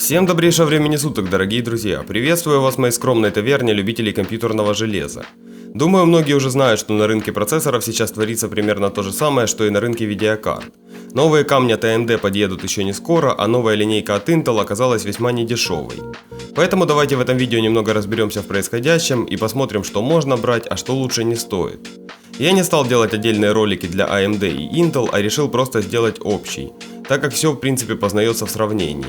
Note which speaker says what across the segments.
Speaker 1: Всем добрейшего времени суток, дорогие друзья! Приветствую вас в моей скромной таверне любителей компьютерного железа. Думаю, многие уже знают, что на рынке процессоров сейчас творится примерно то же самое, что и на рынке видеокарт. Новые камни от AMD подъедут еще не скоро, а новая линейка от Intel оказалась весьма недешевой. Поэтому давайте в этом видео немного разберемся в происходящем и посмотрим, что можно брать, а что лучше не стоит. Я не стал делать отдельные ролики для AMD и Intel, а решил просто сделать общий, так как все в принципе познается в сравнении.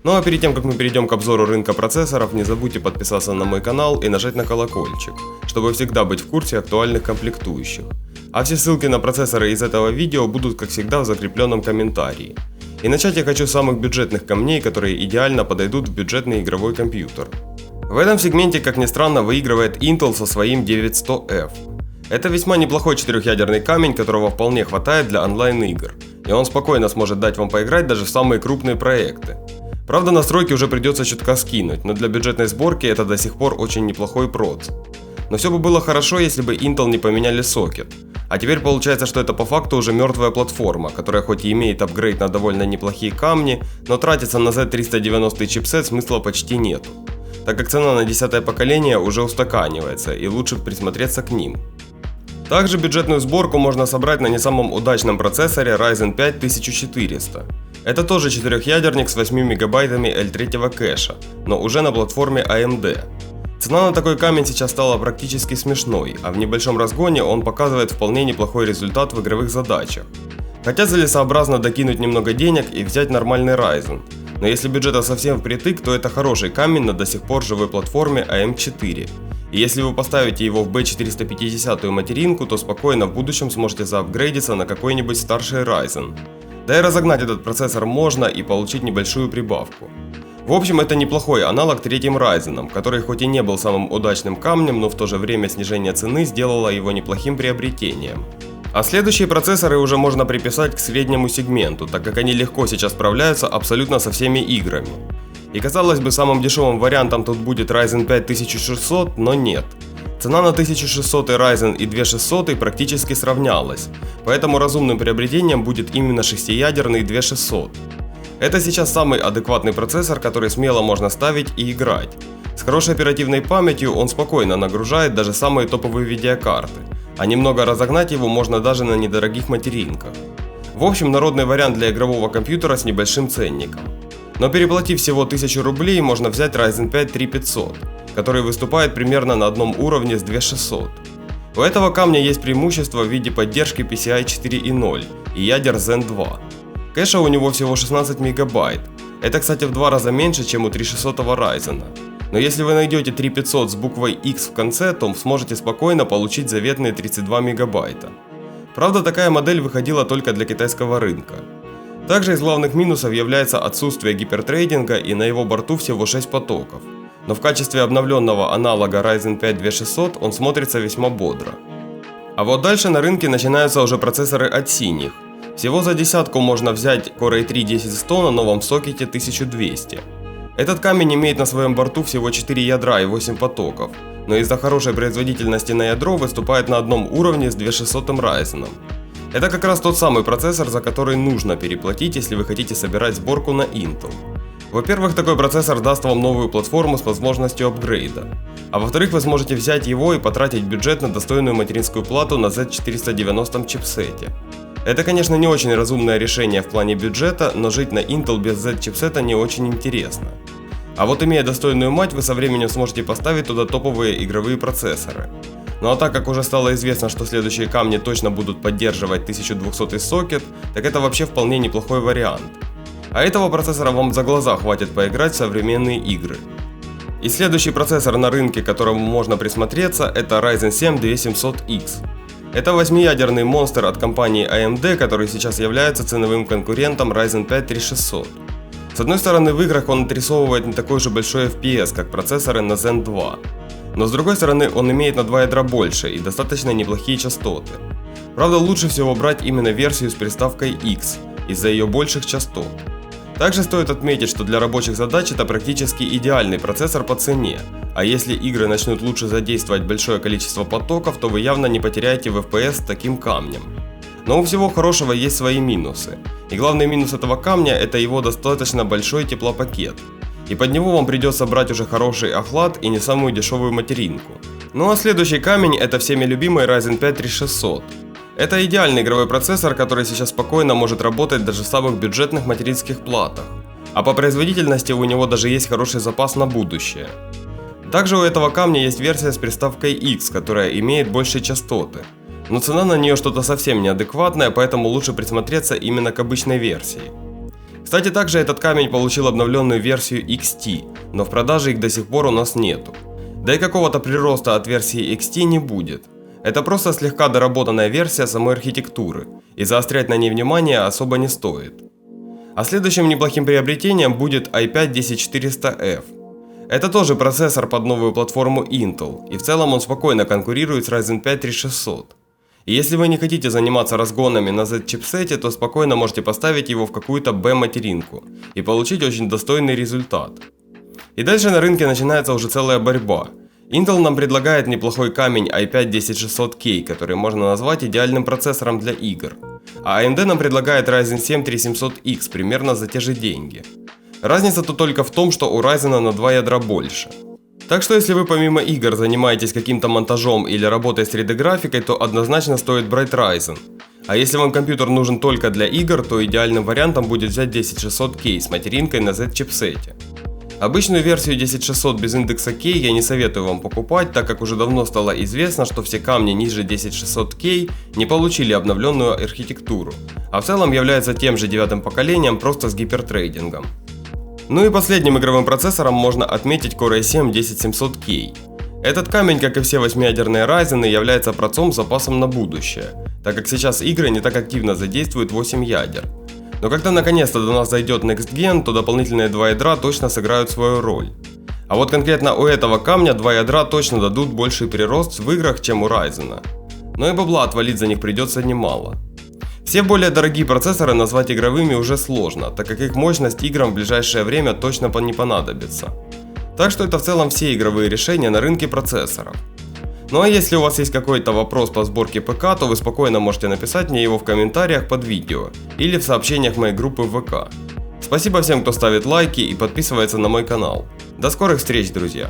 Speaker 1: Ну а перед тем, как мы перейдем к обзору рынка процессоров, не забудьте подписаться на мой канал и нажать на колокольчик, чтобы всегда быть в курсе актуальных комплектующих. А все ссылки на процессоры из этого видео будут, как всегда, в закрепленном комментарии. И начать я хочу с самых бюджетных камней, которые идеально подойдут в бюджетный игровой компьютер. В этом сегменте, как ни странно, выигрывает Intel со своим 9100F. Это весьма неплохой четырехъядерный камень, которого вполне хватает для онлайн-игр, и он спокойно сможет дать вам поиграть даже в самые крупные проекты. Правда, настройки уже придется чутка скинуть, но для бюджетной сборки это до сих пор очень неплохой проц. Но все бы было хорошо, если бы Intel не поменяли сокет. А теперь получается, что это по факту уже мертвая платформа, которая хоть и имеет апгрейд на довольно неплохие камни, но тратиться на Z390 чипсет смысла почти нету, так как цена на 10-е поколение уже устаканивается и лучше присмотреться к ним. Также бюджетную сборку можно собрать на не самом удачном процессоре Ryzen 5 1400. Это тоже четырехъядерник с 8 мегабайтами L3 кэша, но уже на платформе AMD. Цена на такой камень сейчас стала практически смешной, а в небольшом разгоне он показывает вполне неплохой результат в игровых задачах. Хотя целесообразно докинуть немного денег и взять нормальный Ryzen, но если бюджета совсем впритык, то это хороший камень на до сих пор живой платформе AM4. И если вы поставите его в B450 материнку, то спокойно в будущем сможете заапгрейдиться на какой-нибудь старший Ryzen. Да и разогнать этот процессор можно и получить небольшую прибавку. В общем, это неплохой аналог третьим Ryzen, который хоть и не был самым удачным камнем, но в то же время снижение цены сделало его неплохим приобретением. А следующие процессоры уже можно приписать к среднему сегменту, так как они легко сейчас справляются абсолютно со всеми играми. И казалось бы, самым дешевым вариантом тут будет Ryzen 5 1600, но нет. Цена на 1600 Ryzen и 2600 практически сравнялась, поэтому разумным приобретением будет именно шестиядерный 2600. Это сейчас самый адекватный процессор, который смело можно ставить и играть. С хорошей оперативной памятью он спокойно нагружает даже самые топовые видеокарты, а немного разогнать его можно даже на недорогих материнках. В общем, народный вариант для игрового компьютера с небольшим ценником. Но переплатив всего 1000 рублей, можно взять Ryzen 5 3500, который выступает примерно на одном уровне с 2600. У этого камня есть преимущество в виде поддержки PCI 4.0 и ядер Zen 2. Кэша у него всего 16 мегабайт. Это, кстати, в 2 раза меньше, чем у 3600 Ryzen. Но если вы найдете 3500 с буквой X в конце, то сможете спокойно получить заветные 32 мегабайта. Правда, такая модель выходила только для китайского рынка. Также из главных минусов является отсутствие гипертрейдинга и на его борту всего 6 потоков. Но в качестве обновленного аналога Ryzen 5 2600 он смотрится весьма бодро. А вот дальше на рынке начинаются уже процессоры от синих. Всего за десятку можно взять Core i3 10100 на новом сокете 1200. Этот камень имеет на своем борту всего 4 ядра и 8 потоков, но из-за хорошей производительности на ядро выступает на одном уровне с 2600 Ryzen. Это как раз тот самый процессор, за который нужно переплатить, если вы хотите собирать сборку на Intel. Во-первых, такой процессор даст вам новую платформу с возможностью апгрейда. А во-вторых, вы сможете взять его и потратить бюджет на достойную материнскую плату на Z490 чипсете. Это, конечно, не очень разумное решение в плане бюджета, но жить на Intel без Z-чипсета не очень интересно. А вот имея достойную мать, вы со временем сможете поставить туда топовые игровые процессоры. Ну а так как уже стало известно, что следующие камни точно будут поддерживать 1200 сокет, так это вообще вполне неплохой вариант. А этого процессора вам за глаза хватит поиграть в современные игры. И следующий процессор на рынке, к которому можно присмотреться, это Ryzen 7 2700X. Это 8-ядерный монстр от компании AMD, который сейчас является ценовым конкурентом Ryzen 5 3600. С одной стороны, в играх он отрисовывает не такой же большой FPS, как процессоры на Zen 2. Но с другой стороны, он имеет на 2 ядра больше и достаточно неплохие частоты. Правда, лучше всего брать именно версию с приставкой X, из-за ее больших частот. Также стоит отметить, что для рабочих задач это практически идеальный процессор по цене, а если игры начнут лучше задействовать большое количество потоков, то вы явно не потеряете в FPS с таким камнем. Но у всего хорошего есть свои минусы, и главный минус этого камня – это его достаточно большой теплопакет. и под него вам придется брать уже хороший охлад и не самую дешевую материнку. Ну а следующий камень — это всеми любимый Ryzen 5 3600. Это идеальный игровой процессор, который сейчас спокойно может работать даже в самых бюджетных материнских платах. А по производительности у него даже есть хороший запас на будущее. Также у этого камня есть версия с приставкой X, которая имеет большие частоты. Но цена на нее что-то совсем неадекватная, поэтому лучше присмотреться именно к обычной версии. Кстати, также этот камень получил обновленную версию XT, но в продаже их до сих пор у нас нету. Да и какого-то прироста от версии XT не будет. Это просто слегка доработанная версия самой архитектуры, и заострять на ней внимание особо не стоит. А следующим неплохим приобретением будет i5-10400F. Это тоже процессор под новую платформу Intel, и в целом он спокойно конкурирует с Ryzen 5 3600. И если вы не хотите заниматься разгонами на Z-чипсете, то спокойно можете поставить его в какую-то B-материнку и получить очень достойный результат. И дальше на рынке начинается уже целая борьба. Intel нам предлагает неплохой камень i5-10600K, который можно назвать идеальным процессором для игр. А AMD нам предлагает Ryzen 7 3700X примерно за те же деньги. Разница тут только в том, что у Ryzen на 2 ядра больше. Так что если вы помимо игр занимаетесь каким-то монтажом или работой с 3D-графикой, то однозначно стоит брать Ryzen. А если вам компьютер нужен только для игр, то идеальным вариантом будет взять 10600K с материнкой на Z-чипсете. Обычную версию 10600 без индекса K я не советую вам покупать, так как уже давно стало известно, что все камни ниже 10600K не получили обновленную архитектуру, а в целом являются тем же 9-м поколением, просто с гипертрейдингом. Ну и последним игровым процессором можно отметить Core i7-10700K. Этот камень, как и все 8-ядерные Ryzen, является процом с запасом на будущее, так как сейчас игры не так активно задействуют 8 ядер. Но когда наконец-то до нас дойдет Next Gen, то дополнительные 2 ядра точно сыграют свою роль. А вот конкретно у этого камня 2 ядра точно дадут больший прирост в играх, чем у Ryzen. Но и бабла отвалить за них придется немало. Все более дорогие процессоры назвать игровыми уже сложно, так как их мощность играм в ближайшее время точно не понадобится. Так что это в целом все игровые решения на рынке процессоров. Ну а если у вас есть какой-то вопрос по сборке ПК, то вы спокойно можете написать мне его в комментариях под видео или в сообщениях моей группы в ВК. Спасибо всем, кто ставит лайки и подписывается на мой канал. До скорых встреч, друзья!